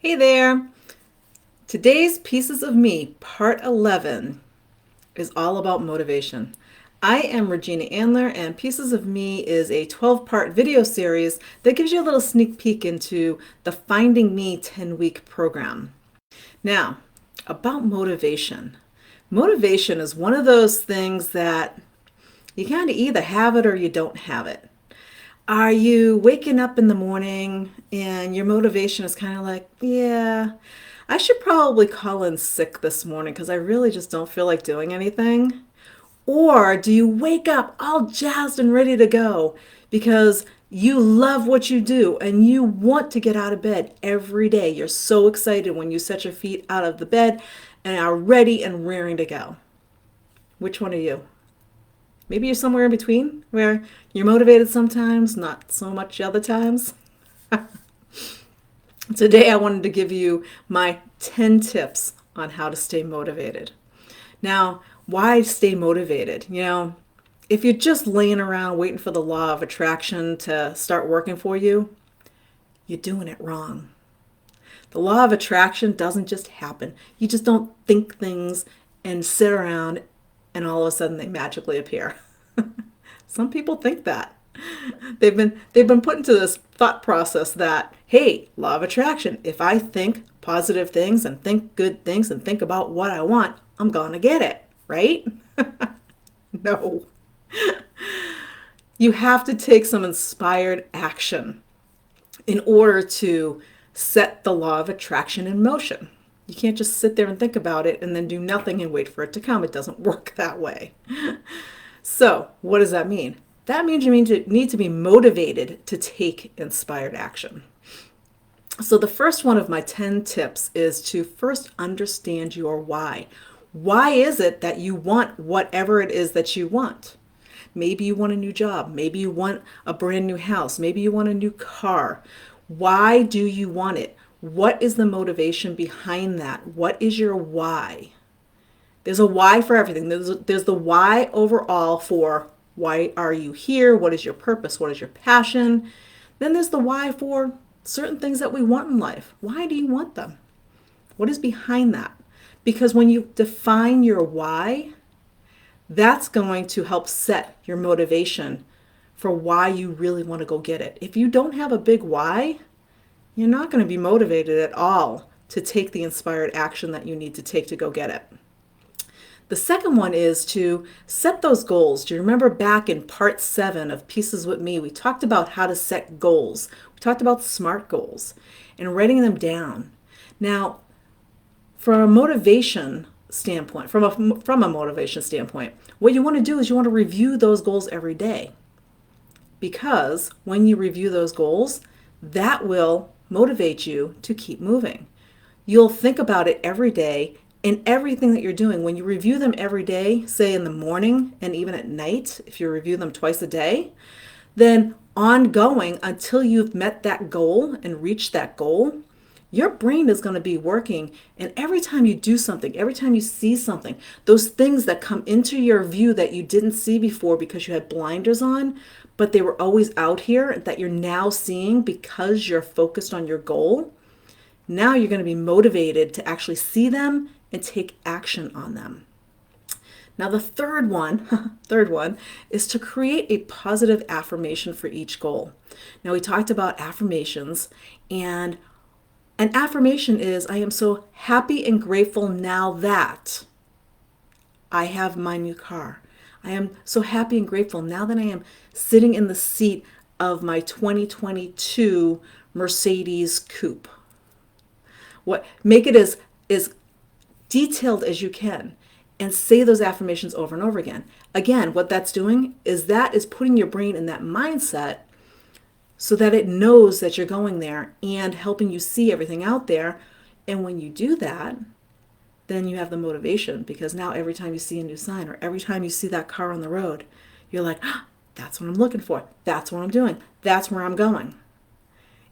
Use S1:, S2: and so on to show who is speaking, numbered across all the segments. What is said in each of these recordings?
S1: Hey there! Today's Pieces of Me, Part 11, is all about motivation. I am Regina Andler, and Pieces of Me is a 12-part video series that gives you a little sneak peek into the Finding Me 10-week program. Now, about motivation. Motivation is one of those things that you kind of either have it or you don't have it. Are you waking up in the morning and your motivation is kind of like, yeah, I should probably call in sick this morning because I really just don't feel like doing anything? Or do you wake up all jazzed and ready to go because you love what you do and you want to get out of bed every day? You're so excited when you set your feet out of the bed and are ready and raring to go. Which one are you? Maybe you're somewhere in between where you're motivated sometimes, not so much other times. Today, I wanted to give you my 10 tips on how to stay motivated. Now, why stay motivated? If you're just laying around waiting for the law of attraction to start working for you, you're doing it wrong. The law of attraction doesn't just happen. You just don't think things and sit around and all of a sudden they magically appear. Some people think that. They've been put into this thought process that, hey, law of attraction, if I think positive things and think good things and think about what I want, I'm gonna get it, right? No. You have to take some inspired action in order to set the law of attraction in motion. You can't just sit there and think about it and then do nothing and wait for it to come. It doesn't work that way. So, what does that mean? That means you need to be motivated to take inspired action. So, the first one of my 10 tips is to first understand your why. Why is it that you want whatever it is that you want? Maybe you want a new job. Maybe you want a brand new house. Maybe you want a new car. Why do you want it? What is the motivation behind that? What is your why? There's a why for everything. There's the why overall for why are you here? What is your purpose? What is your passion? Then there's the why for certain things that we want in life. Why do you want them? What is behind that? Because when you define your why, that's going to help set your motivation for why you really want to go get it. If you don't have a big why, you're not going to be motivated at all to take the inspired action that you need to take to go get it. The second one is to set those goals. Do you remember back in part 7 of Pieces with Me, we talked about how to set goals. We talked about SMART goals and writing them down. Now, from a motivation standpoint, what you want to do is you want to review those goals every day. Because when you review those goals, that will motivate you to keep moving. You'll think about it every day in everything that you're doing. When you review them every day, say in the morning and even at night, if you review them twice a day, then ongoing until you've met that goal and reached that goal, your brain is going to be working. And every time you do something, every time you see something, those things that come into your view that you didn't see before because you had blinders on, but they were always out here that you're now seeing because you're focused on your goal, now you're going to be motivated to actually see them and take action on them. Now the third one is to create a positive affirmation for each goal. Now we talked about affirmations, and an affirmation is, I am so happy and grateful now that I have my new car. I am so happy and grateful now that I am sitting in the seat of my 2022 Mercedes coupe. Make it as detailed as you can and say those affirmations over and over again. Again, what that's doing is that is putting your brain in that mindset so that it knows that you're going there and helping you see everything out there. And when you do that, then you have the motivation, because now every time you see a new sign or every time you see that car on the road, you're like, that's what I'm looking for. That's what I'm doing. That's where I'm going.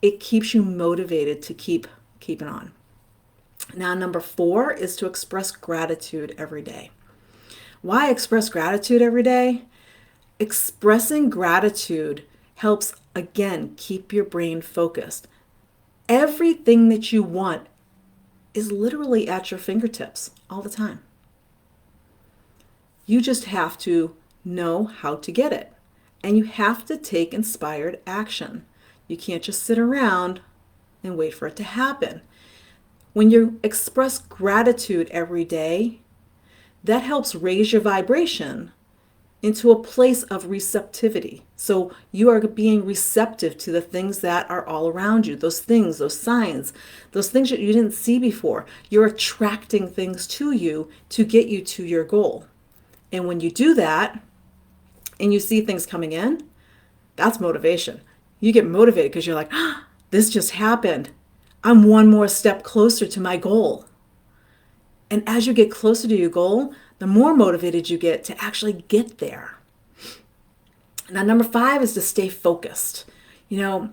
S1: It keeps you motivated to keep keeping on. Now, number 4 is to express gratitude every day. Why express gratitude every day? Expressing gratitude helps, again, keep your brain focused. Everything that you want is literally at your fingertips all the time. You just have to know how to get it. And you have to take inspired action. You can't just sit around and wait for it to happen. When you express gratitude every day, that helps raise your vibration into a place of receptivity. So you are being receptive to the things that are all around you, those things, those signs, those things that you didn't see before. You're attracting things to you to get you to your goal. And when you do that and you see things coming in, that's motivation. You get motivated because you're like, this just happened. I'm one more step closer to my goal. And as you get closer to your goal, the more motivated you get to actually get there. Now, number 5 is to stay focused. You know,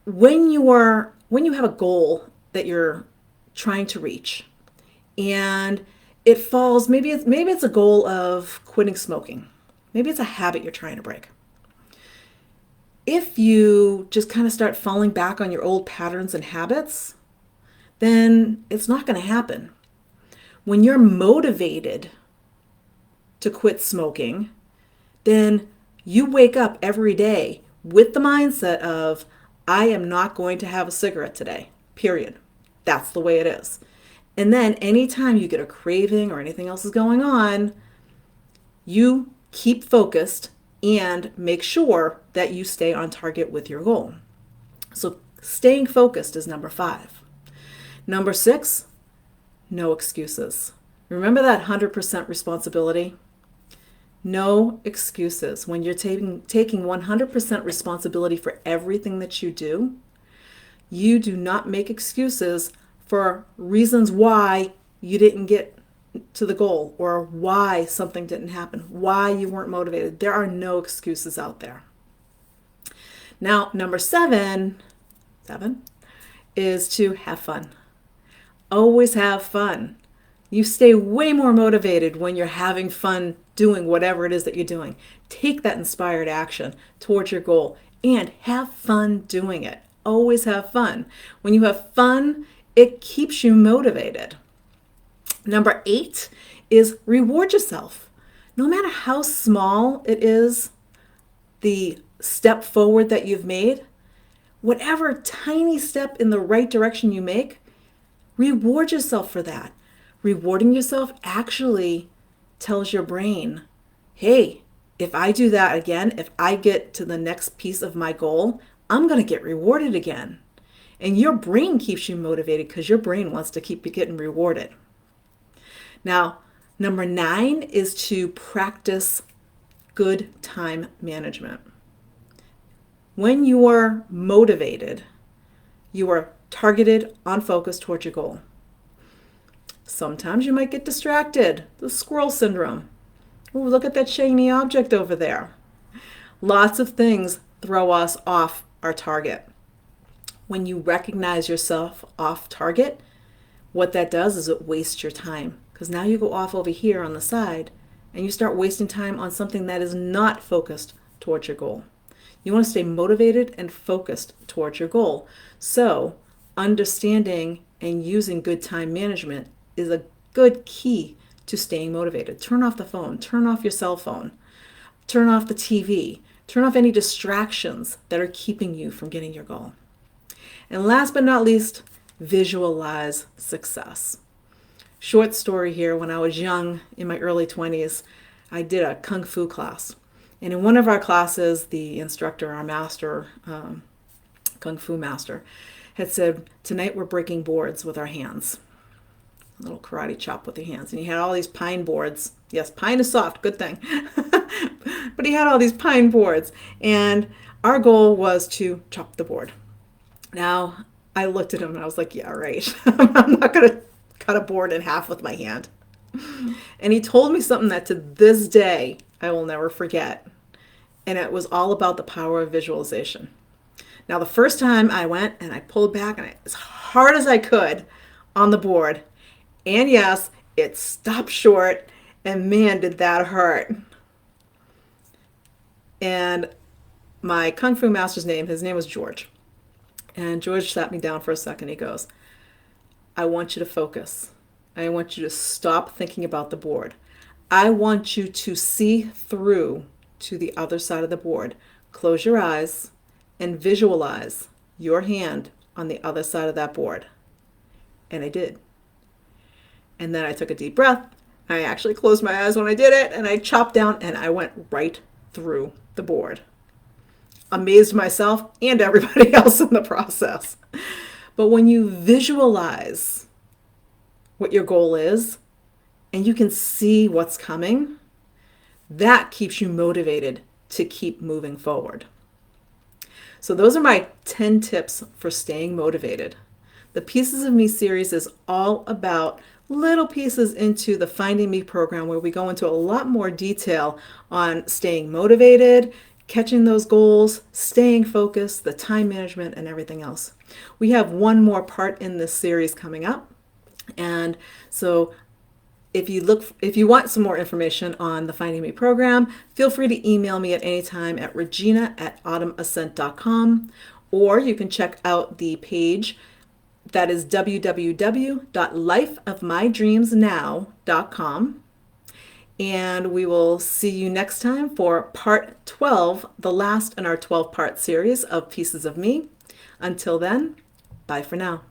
S1: when you have a goal that you're trying to reach, and it falls, maybe it's a goal of quitting smoking. Maybe it's a habit you're trying to break. If you just kind of start falling back on your old patterns and habits, then it's not going to happen. When you're motivated to quit smoking, then you wake up every day with the mindset of, I am not going to have a cigarette today, period. That's the way it is. And then anytime you get a craving or anything else is going on, you keep focused and make sure that you stay on target with your goal. So staying focused is number 5. Number 6, no excuses. Remember that 100% responsibility? No excuses. When you're taking 100% responsibility for everything that you do not make excuses for reasons why you didn't get to the goal or why something didn't happen, why you weren't motivated. There are no excuses out there. Now, number 7 is to have fun. Always have fun. You stay way more motivated when you're having fun doing whatever it is that you're doing. Take that inspired action towards your goal and have fun doing it. Always have fun. When you have fun, it keeps you motivated. Number 8 is reward yourself. No matter how small it is, the step forward that you've made, whatever tiny step in the right direction you make, reward yourself for that. Rewarding yourself actually tells your brain, hey, if I do that again, if I get to the next piece of my goal, I'm going to get rewarded again. And your brain keeps you motivated because your brain wants to keep you getting rewarded. Now, number 9 is to practice good time management. When you are motivated, you are targeted, on focus towards your goal. Sometimes you might get distracted, the squirrel syndrome. Oh, look at that shiny object over there. Lots of things throw us off our target. When you recognize yourself off target, what that does is it wastes your time. Because now you go off over here on the side and you start wasting time on something that is not focused towards your goal. You want to stay motivated and focused towards your goal. So understanding and using good time management is a good key to staying motivated. Turn off the phone, turn off your cell phone, turn off the TV, turn off any distractions that are keeping you from getting your goal. And last but not least, visualize success. Short story here, when I was young, in my early 20s, I did a Kung Fu class. And in one of our classes, the instructor, our master, Kung Fu master, had said, tonight we're breaking boards with our hands. A little karate chop with the hands. And he had all these pine boards. Yes, pine is soft, good thing. But he had all these pine boards. And our goal was to chop the board. Now, I looked at him and I was like, yeah, right. I'm not going to cut a board in half with my hand. And he told me something that to this day I will never forget. And it was all about the power of visualization. Now, the first time I went and I pulled back and as hard as I could on the board, and yes, it stopped short, and man, did that hurt. And my Kung Fu master's name, his name was George. And George sat me down for a second. He goes, I want you to focus. I want you to stop thinking about the board. I want you to see through to the other side of the board. Close your eyes and visualize your hand on the other side of that board. And I did. And then I took a deep breath. I actually closed my eyes when I did it, and I chopped down and I went right through the board. Amazed myself and everybody else in the process. But when you visualize what your goal is and you can see what's coming, that keeps you motivated to keep moving forward. So those are my 10 tips for staying motivated. The Pieces of Me series is all about little pieces into the Finding Me program, where we go into a lot more detail on staying motivated, catching those goals, staying focused, the time management, and everything else. We have one more part in this series coming up. And so if you want some more information on the Finding Me program, feel free to email me at any time at regina@autumnascent.com, or you can check out the page that is www.lifeofmydreamsnow.com. And we will see you next time for part 12, the last in our 12-part series of Pieces of Me. Until then, bye for now.